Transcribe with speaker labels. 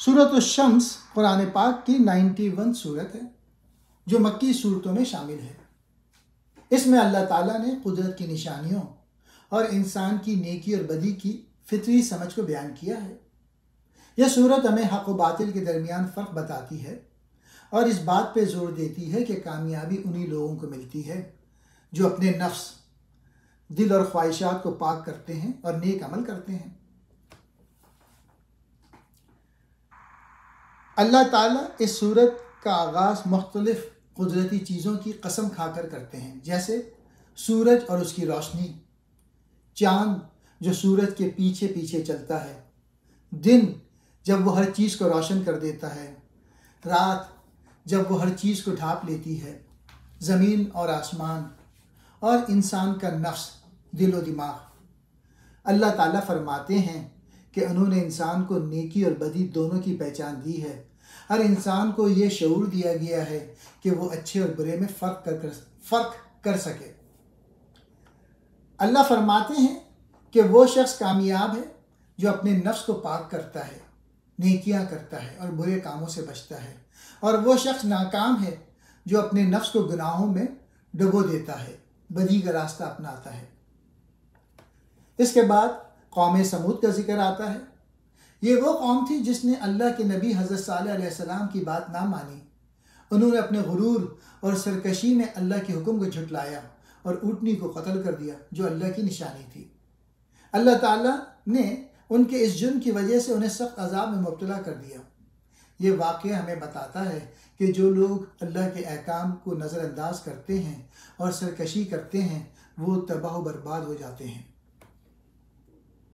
Speaker 1: सूरत अश-शम्स कुरान पाक की 91 सूरत है जो मक्की सूरतों में शामिल है। इसमें अल्लाह ताला ने कुदरत की निशानियों और इंसान की नेकी और बदी की फितरी समझ को बयान किया है। यह सूरत हमें हक़ व बातिल के दरमियान फ़र्क बताती है और इस बात पे जोर देती है कि कामयाबी उन्हीं लोगों को मिलती है जो अपने नफ्स, दिल और ख्वाहिशात को पाक करते हैं और नेक अमल करते हैं। अल्लाह ताला इस सूरत का आगाज़ मुख्तलिफ कुदरती चीज़ों की कसम खाकर करते हैं, जैसे सूरज और उसकी रोशनी, चाँद जो सूरज के पीछे पीछे चलता है, दिन जब वो हर चीज़ को रोशन कर देता है, रात जब वो हर चीज़ को ढाँप लेती है, ज़मीन और आसमान और इंसान का नफ्स, दिल व दिमाग। अल्लाह ताला फरमाते हैं कि उन्होंने इंसान को नेकी और बदी दोनों की पहचान दी है। हर इंसान को ये शऊर दिया गया है कि वो अच्छे और बुरे में फ़र्क कर सके। अल्लाह फरमाते हैं कि वो शख्स कामयाब है जो अपने नफ्स को पाक करता है, नेकियां करता है और बुरे कामों से बचता है, और वो शख्स नाकाम है जो अपने नफ्स को गुनाहों में डुबो देता है, बदी का रास्ता अपनाता है। इसके बाद कौम समूद का जिक्र आता है। ये वो कौम थी जिसने अल्लाह के नबी हज़रत सालेह अलैहिस्सलाम की बात ना मानी। उन्होंने अपने गुरूर और सरकशी में अल्लाह के हुक्म को झुटलाया और ऊँटनी को कत्ल कर दिया जो अल्लाह की निशानी थी। अल्लाह ताला ने उनके इस जुर्म की वजह से उन्हें सख्त अज़ाब में मुब्तला कर दिया। ये वाक़या हमें बताता है कि जो लोग अल्लाह के अहकाम को नज़रअंदाज करते हैं और सरकशी करते हैं वो तबाह व बर्बाद हो जाते हैं।